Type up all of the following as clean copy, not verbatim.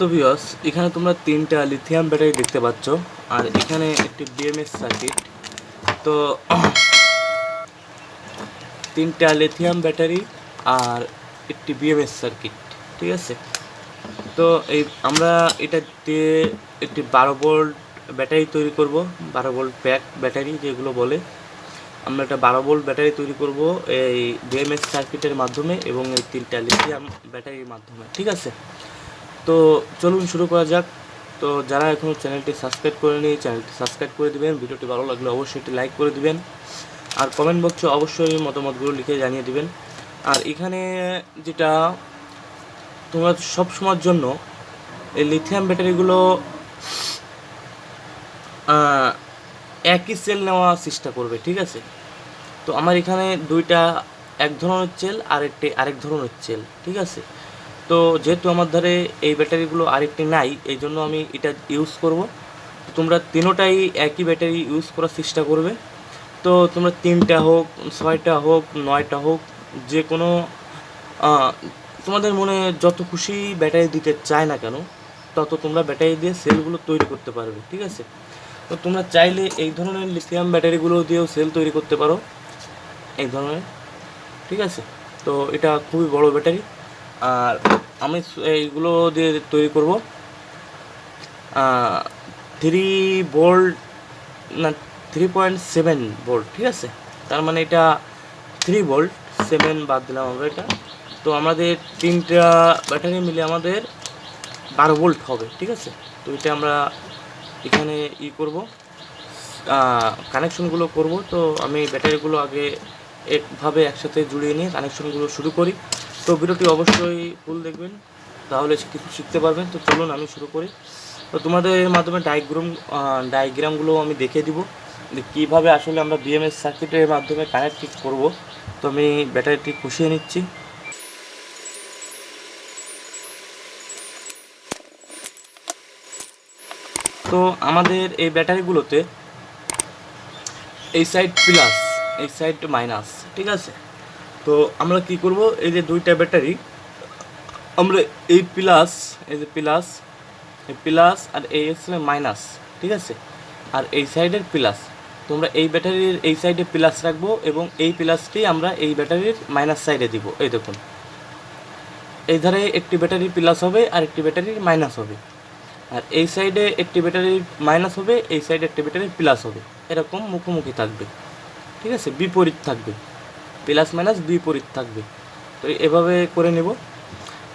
তো ভিউয়ার্স, এখানে তোমরা তিনটা লিথিয়াম ব্যাটারি দেখতে পাচ্ছ, আর এখানে একটি বিএমএস সার্কিট। তো তিনটা লিথিয়াম ব্যাটারি আর একটি বিএমএস সার্কিট, ঠিক আছে। তো আমরা এটা দিয়ে একটি 12 ভোল্ট ব্যাটারি তৈরি করব, 12 ভোল্ট প্যাক ব্যাটারি যেগুলো বলে। আমরা একটা 12 ভোল্ট ব্যাটারি তৈরি করব এই বিএমএস সার্কিটের মাধ্যমে এবং এই তিনটা লিথিয়াম ব্যাটারির মাধ্যমে, ঠিক আছে। তো চলুন শুরু করা যাক। তো যারা এখনও চ্যানেলটি সাবস্ক্রাইব করেনি, চ্যানেলটি সাবস্ক্রাইব করে দিবেন। ভিডিওটি ভালো লাগলে অবশ্যই একটি লাইক করে দিবেন, আর কমেন্ট বক্সে অবশ্যই মতামতগুলো লিখে জানিয়ে দিবেন। আর এখানে যেটা তোমরা সব সময়ের জন্য এই লিথিয়াম ব্যাটারিগুলো একই সেল নেওয়ার চেষ্টা করবে, ঠিক আছে। তো আমার এখানে দুইটা এক ধরনের সেল আর একটি আরেক ধরনের সেল, ঠিক আছে। তো যেহেতু আমার ধারে এই ব্যাটারিগুলো আরেকটি নাই, এই জন্য আমি এটা ইউজ করব। তোমরা তিনোটাই একই ব্যাটারি ইউজ করার চেষ্টা করবে। তো তোমরা 3টা হোক, 6টা হোক, 9টা হোক, যে কোনো তোমাদের মনে যত খুশি ব্যাটারি দিতে চায় না কেন, তত তোমরা ব্যাটারি দিয়ে সেলগুলো তৈরি করতে পারবে, ঠিক আছে। তো তোমরা চাইলে এই ধরনের লিথিয়াম ব্যাটারিগুলো দিয়েও সেল তৈরি করতে পারো, এই ধরনের, ঠিক আছে। তো এটা খুবই বড় ব্যাটারি, আর আমি এইগুলো দিয়ে তৈরি করব 3 ভোল্ট, না 3.7 ভোল্ট, ঠিক আছে। তার মানে এটা 3 ভোল্ট, 7 বাদ দিলাম আমরা এটা। তো আমাদের তিনটা ব্যাটারি মিলে আমাদের 12 ভোল্ট হবে, ঠিক আছে। তো এটা আমরা এখানে করব, কানেকশনগুলো করব। তো আমি ব্যাটারিগুলো আগে একসাথে জুড়িয়ে নিয়ে কানেকশনগুলো শুরু করি। তো ভিডিওটি অবশ্যই ফুল দেখবেন, তাহলে কিছু শিখতে পারবেন। তো চলুন আমি শুরু করি। তো তোমাদের মাধ্যমে ডায়াগ্রামগুলো আমি দেখিয়ে দিব যে কীভাবে আসলে আমরা বিএমএস সার্কিটের মাধ্যমে কানেক্ট করব। তো আমি ব্যাটারিটি খুশিয়ে নিচ্ছি। তো আমাদের এই ব্যাটারিগুলোতে এই সাইড প্লাস, এই সাইড মাইনাস, ঠিক আছে। তো আমরা কি করব, এই যে দুইটা ব্যাটারি, আমরা এই প্লাস, এই যে প্লাস, এই প্লাস আর এই হচ্ছে মাইনাস, ঠিক আছে। আর এই সাইডের প্লাস, তোমরা এই ব্যাটারির এই সাইডে প্লাস রাখবো এবং এই প্লাসটি আমরা এই ব্যাটারির মাইনাস সাইডে দিব। এই দেখুন, এই ধারে একটি ব্যাটারির প্লাস হবে আর একটি ব্যাটারির মাইনাস হবে, আর এই সাইডে একটি ব্যাটারির মাইনাস হবে, এই সাইডে একটি ব্যাটারির প্লাস হবে। এরকম মুখোমুখি থাকবে, ঠিক আছে, বিপরীত থাকবে, প্লাস মাইনাস বিপরীত থাকবে। তো এভাবে করে নেব।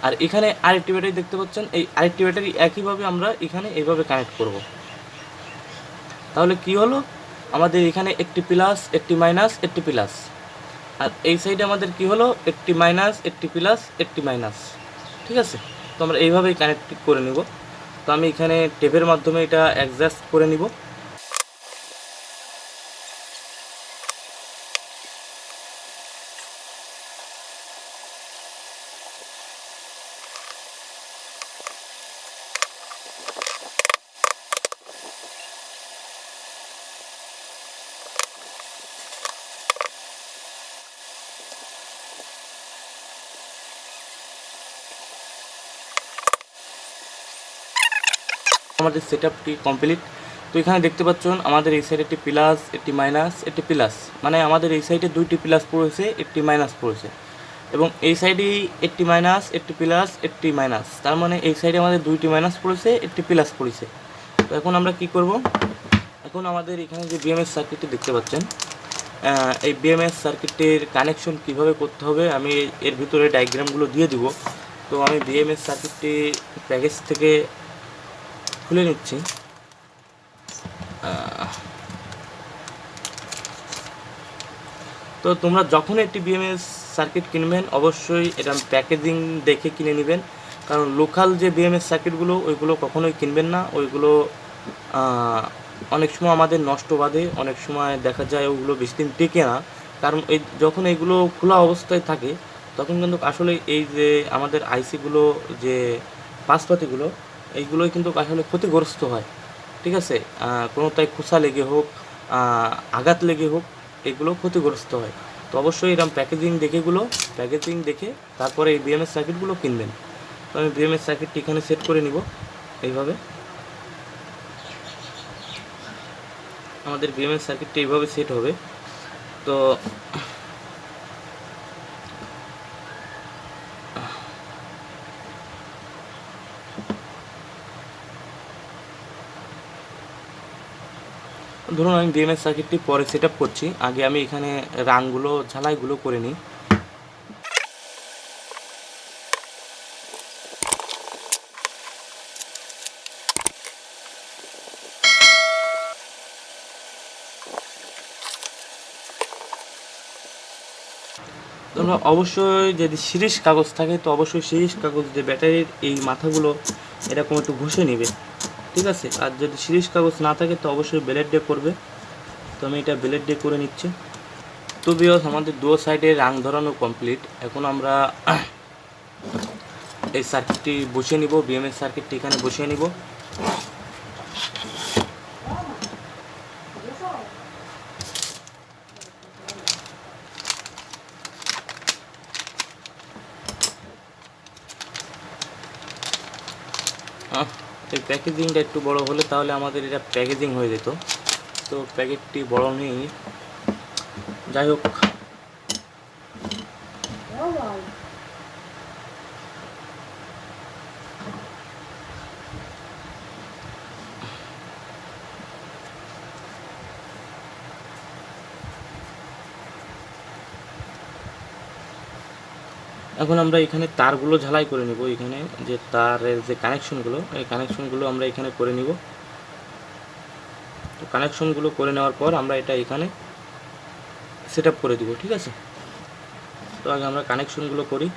আর এখানে আরেকটি ব্যাটারি দেখতে পাচ্ছেন, এই আরেকটি ব্যাটারি একইভাবে আমরা এখানে এইভাবে কানেক্ট করব। তাহলে কি হলো, আমাদের এখানে একটি প্লাস, একটি মাইনাস, একটি প্লাস, আর এই সাইডে আমাদের কি হলো, একটি মাইনাস, একটি প্লাস, একটি মাইনাস, ঠিক আছে। তো আমরা এইভাবেই কানেক্ট করে নিব। তো আমি এখানে টেপের মাধ্যমে এটা অ্যাডজাস্ট করে নিব। আমাদের সেটআপটি কমপ্লিট। তো এখানে দেখতে পাচ্ছেন আমাদের এই সাইডে একটি প্লাস, একটি মাইনাস, একটি প্লাস, মানে আমাদের এই সাইডে দুইটি প্লাস পড়েছে, একটি মাইনাস পড়েছে, এবং এই সাইডে একটি মাইনাস, একটি প্লাস, একটি মাইনাস, তার মানে এই সাইডে আমাদের দুইটি মাইনাস পড়েছে, একটি প্লাস পড়েছে। তো এখন আমরা কি করব, এখন আমাদের এখানে যে বিএমএস সার্কিটটি দেখতে পাচ্ছেন, এই বিএমএস সার্কিটের কানেকশন কিভাবে করতে হবে আমি এর ভিতরে ডায়াগ্রামগুলো দিয়ে দিব। তো আমি বিএমএস সার্কিটটি প্যাকেজ থেকে খুলে নিচ্ছি। তো তোমরা যখন একটি বিএমএস সার্কিট কিনবেন, অবশ্যই এটা প্যাকেজিং দেখে কিনে নেবেন, কারণ লোকাল যে বিএমএস সার্কিটগুলো ওইগুলো কখনোই কিনবেন না। ওইগুলো অনেক সময় আমাদের নষ্ট বাঁধে, অনেক সময় দেখা যায় ওগুলো বেশি দিন টেকে না। কারণ যখন এইগুলো খোলা অবস্থায় থাকে, তখন কিন্তু আসলে এই যে আমাদের আইসিগুলো, যে পাশপাতিগুলো, এইগুলোই কিন্তু আসলে ক্ষতিগ্রস্ত হয়, ঠিক আছে। কোনোটাই খোসা লেগে হোক, আঘাত লেগে হোক, এগুলো ক্ষতিগ্রস্ত হয়। তো অবশ্যই এরকম প্যাকেজিং দেখে তারপরে এই বিএমএস সার্কিটগুলো কিনবেন। তো আমি বিএমএস সার্কিটটি এখানে সেট করে নিব। এইভাবে আমাদের বিএমএস সার্কিটটি এইভাবে সেট হবে। তো ধরুন আমি বিএমএস সার্কিটটি পরে সেট আপ করছি, আগে আমি এখানে রানগুলো ঝালাইগুলো করে নিই। তোমরা অবশ্যই যদি সিরিজ কাগজ থাকে তো অবশ্যই সিরিজ কাগজ যে ব্যাটারির এই মাথাগুলো এরকম একটু ঘষে নেবে, ঠিক আছে। আর যদি সিরিজ কাগজ না থাকে তো অবশ্যই ব্লেড দিয়ে করবে। তো আমি এটা ব্লেড দিয়ে করে নিচ্ছি। তো ভিউয়ার্স, আমাদের দু সাইডে রাং ধরানো কমপ্লিট। এখন আমরা এই সার্কিটটি বসিয়ে নিব, বিএমএস সার্কিটটি এখানে বসিয়ে নিব। এই প্যাকেজিংটা একটু বড় হলে তাহলে আমাদের এটা প্যাকেজিং হয়ে যেত, তো প্যাকেটটি বড় নেই। যাই হোক, এখন আমরা এখানে তারগুলো ঝালাই করে নিব। এখানে যে তারের যে কানেকশনগুলো, এই কানেকশনগুলো আমরা এখানে করে নিব। তো কানেকশনগুলো করে নেওয়ার পর আমরা এটা এখানে সেট আপ করে দিব, ঠিক আছে। তো আগে আমরা কানেকশনগুলো করি।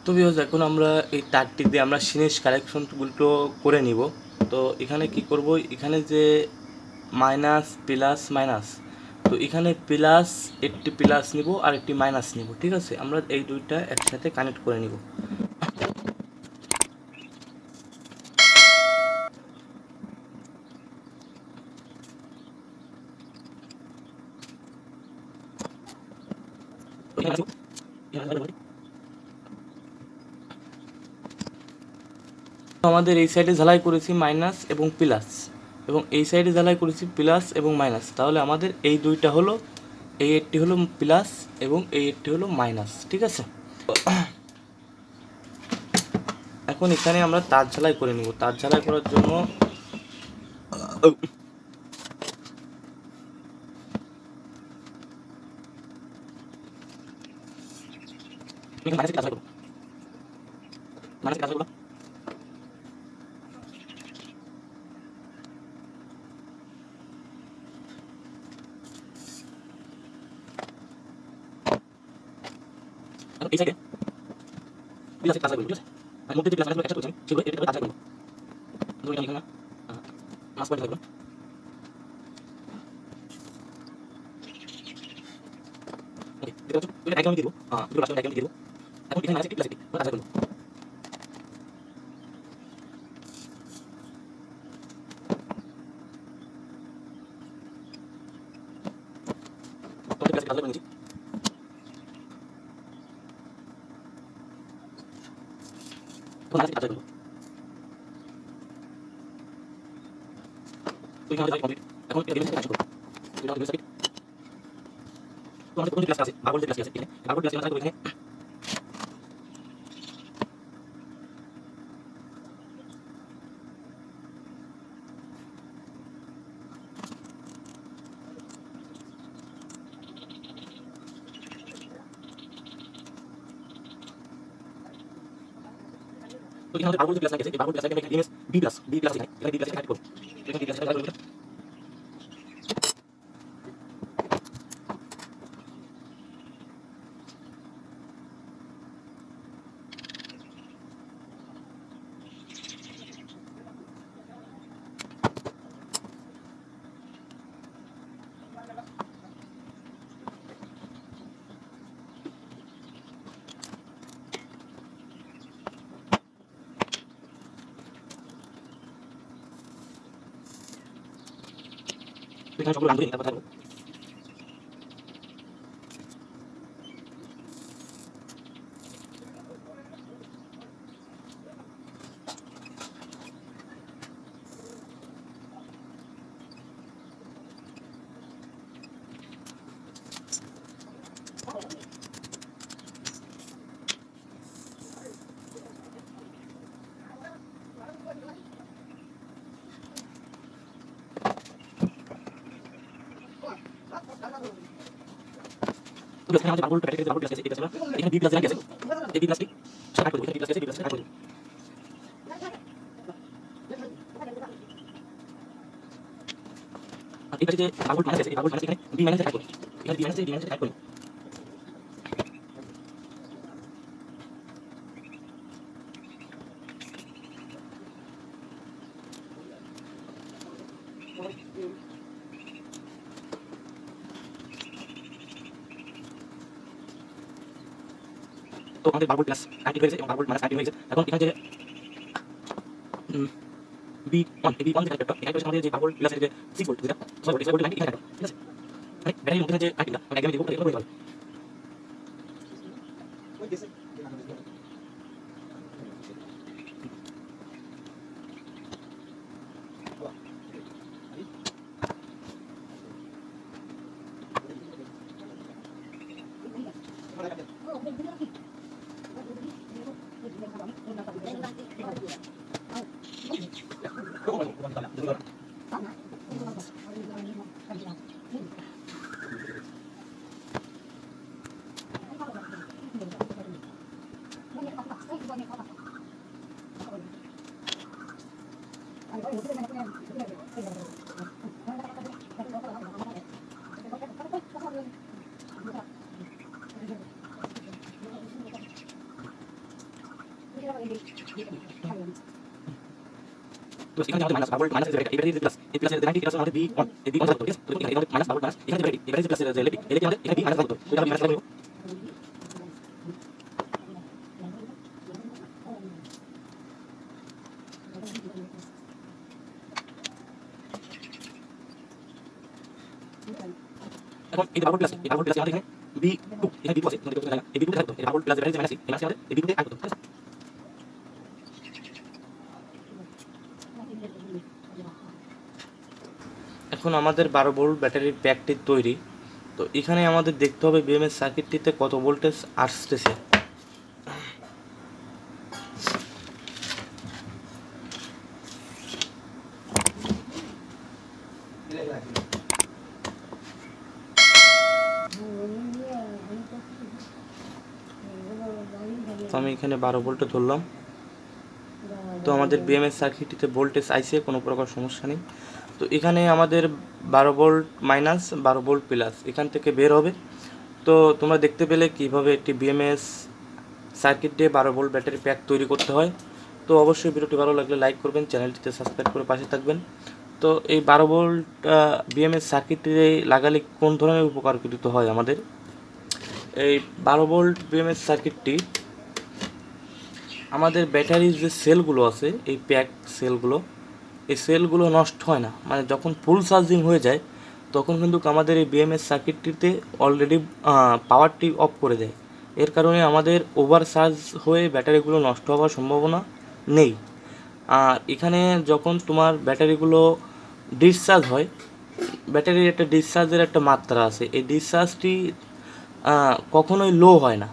তো ভিউয়ার্স, এখন আমরা এই তারটি দিয়ে আমরা সিরিজ কানেকশনগুলো করে নিব। তো এখানে কি করব, এখানে যে মাইনাস প্লাস মাইনাস, তো এখানে প্লাস একটি প্লাস নিব আর একটি মাইনাস নিব, ঠিক আছে। আমরা এই দুইটা একসাথে কানেক্ট করে নিব। আমাদের এই সাইডে ঝালাই করেছি মাইনাস এবং প্লাস, এবং এই সাইডে ঝালাই করেছি প্লাস এবং মাইনাস। তাহলে আমাদের এই দুইটা হলো, এই একটি হলো প্লাস এবং এই একটি হলো মাইনাস, ঠিক আছে। এখন এখানে আমরা তার ঝালাই করে নিব। তার ঝালাই করার জন্য এই সাইডে প্লাস প্লাস করব, ঠিক আছে। আমি মধ্যে যে প্লাস মাইনাসগুলো একসাথে করেছি সেগুলো এটা তার ঝালাই করব। ধরুন আমি এখানে মাস পয়েন্ট লাগবে। ওকে, এটা হচ্ছে এটা ডায়াগ্রাম দিয়ে দিব। দুটো রাস্তা ডায়াগ্রাম দিয়ে দিব। এখন এখানে মাইনাস একটি প্লাস একটি তার ঝালাই করব। তো প্লাস ঝালাই করে নিয়েছি। তো মাইনাস একটি ঝালাই করব। তো এখানে আমাদের কমপ্লিট। এখন এটা ডিমেনশন কানেকশন করব। তো এটা আমাদের সার্কিট। তো আমাদের কোন প্লাস আছে, বারবার যে প্লাস আছে এখানে, বারবার প্লাস আছে এখানে। তো এখানে আমাদের বারো ভোল্ট প্লাস লাইন আছে, এই বারো ভোল্ট প্লাস লাইনে এখানে বিএমএস বি প্লাস এখানে বি প্লাস কানেক্ট করব, এখানে বি প্লাস কানেক্ট করব। এখানে সবগুলো রান করে তারপর থাকবো। তো এখানে আমাদের বারো ভোল্ট ব্যাটারি বারো ভোল্ট প্লাস আছে, এই প্লাস এখানে বি প্লাস লাইন আছে, এই বি প্লাসটি কানেক্ট করব, এখানে বি প্লাস আছে, বি প্লাস কানেক্ট করব। আর এই পাশে যে বারো ভোল্ট মাইনাস আছে, এই বারো ভোল্ট মাইনাস এখানে বি মাইনাস কানেক্ট করব, এখানে বি মাইনাস আছে, বি মাইনাস কানেক্ট করব। তো আমাদের বারো ভোল্ট প্লাস কানেক্ট হয়ে গেছে এবং বারো ভোল্ট মাইনাস কানেক্ট হয়ে গেছে। এখন এখানে যে বি ওয়ান, এই বি ওয়ান যে কানেক্টরটা এখানে করেছে আমাদের যে বারো ভোল্ট প্লাস যে 6 ভোল্ট, যেটা 6 ভোল্ট, এই 6 ভোল্টের লাইন এখানে কানেক্ট, ঠিক আছে? মানে ব্যাটারির মধ্যে যে কানেক্টটা মানে একদমই দিব, এটা বলতে পারবে। তো এখানে আমাদের মাইনাস বারো ভোল্ট মাইনাস যে ব্যাটারি, এই ব্যাটারি যে প্লাস, এই প্লাসের যে 90 এটা হচ্ছে আমাদের বি ওয়ান, এই বি ওয়ান থাকতো, ঠিক আছে? তো এখানে আমাদের মাইনাস বারো ভোল্ট মাইনাস এখানে যে ব্যাটারি, এই ব্যাটারি যে প্লাসের যে ইলেকট্রিক, এই আমাদের এখানে বি মাইনাস থাকতো, তো এটা মাইনাস লাগাবো। এখন এই বারো ভোল্ট প্লাস, এই বারো ভোল্ট প্লাস আমাদের এখানে বি টু, এখানে বি টু আছে, তোমাদের দেখতে জানা, এই বি টু থাকতো, এই বারো ভোল্ট প্লাস যে ব্যাটারি যে মাইনাস, এই মাইনাস আমাদের এই বি টু কানেক্ট করতে, ঠিক আছে? এখন আমাদের বারো ভোল্ট ব্যাটারির প্যাকটি তৈরি। তো এখানে আমাদের দেখতে হবে বিএমএস সার্কিটটিতে কত ভোল্টেজ আসতেছে। তো আমি এখানে 12 ভোল্টে ধরলাম। তো আমাদের বিএমএস সার্কিটটিতে ভোল্টেজ আইসে, কোনো প্রকার সমস্যা নেই। তো এখানে আমাদের 12 ভোল্ট মাইনাস 12 ভোল্ট প্লাস এখান থেকে বের হবে। তো তোমরা দেখতে পেলে কীভাবে একটি বিএমএস সার্কিট দিয়ে 12 ভোল্ট ব্যাটারি প্যাক তৈরি করতে হয়। তো অবশ্যই ভিডিওটি ভালো লাগলে লাইক করবেন, চ্যানেলটিতে সাবস্ক্রাইব করে পাশে থাকবেন। তো এই 12 ভোল্ট বিএমএস সার্কিটে লাগালে কোন ধরনের উপকারকৃত হয় আমাদের? এই 12 ভোল্ট বিএমএস সার্কিটটি আমাদের ব্যাটারির যে সেলগুলো আছে, এই প্যাক সেলগুলো, এই সেলগুলো নষ্ট হয় না। মানে যখন ফুল চার্জিং হয়ে যায় তখন কিন্তু আমাদের এই বিএমএস সার্কিটটিতে অলরেডি পাওয়ারটি অফ করে দেয়। এর কারণে আমাদের ওভার চার্জ হয়ে ব্যাটারিগুলো নষ্ট হওয়ার সম্ভাবনা নেই। আর এখানে যখন তোমার ব্যাটারিগুলো ডিসচার্জ হয়, ব্যাটারির একটা ডিসচার্জের একটা মাত্রা আছে, এই ডিসচার্জটি কখনোই লো হয় না,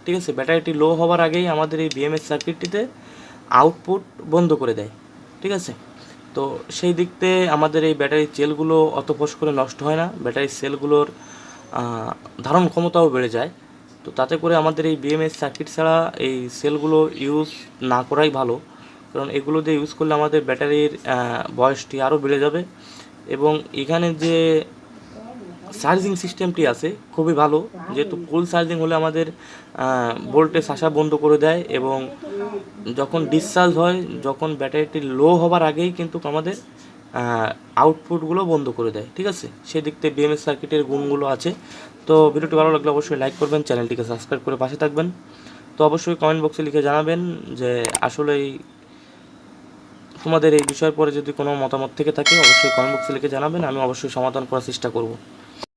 ঠিক আছে? ব্যাটারিটি লো হওয়ার আগেই আমাদের এই বিএমএস সার্কিটটিতে আউটপুট বন্ধ করে দেয়, ঠিক আছে? তো সেই দিক থেকে আমাদের এই ব্যাটারির সেলগুলো অত ফস করে নষ্ট হয় না, ব্যাটারির সেলগুলোর ধারণ ক্ষমতাও বেড়ে যায়। তো তাতে করে আমাদের এই বিএমএস সার্কিট ছাড়া এই সেলগুলো ইউজ না করাই ভালো, কারণ এগুলো দিয়ে ইউজ করলে আমাদের ব্যাটারির বয়সটি আরও বেড়ে যাবে। এবং এখানে যে চার্জিং সিস্টেমটি আছে খুবই ভালো, যেহেতু ফুল চার্জিং হলে আমাদের ভোল্টেজ আসা বন্ধ করে দেয়, এবং যখন ডিসচার্জ হয়, যখন ব্যাটারিটি লো হবার আগেই কিন্তু আমাদের আউটপুটগুলো বন্ধ করে দেয়। ঠিক আছে, সেদিক থেকে বিএমএস সার্কিটের গুণগুলো আছে। তো ভিডিওটি ভালো লাগলে অবশ্যই লাইক করবেন, চ্যানেলটিকে সাবস্ক্রাইব করে পাশে থাকবেন। তো অবশ্যই কমেন্ট বক্সে লিখে জানাবেন যে আসলেই তোমাদের এই বিষয়ের পরে যদি কোনো মতামত থেকে থাকে অবশ্যই কমেন্ট বক্সে লিখে জানাবেন, আমি অবশ্যই সমাধান করার চেষ্টা করব।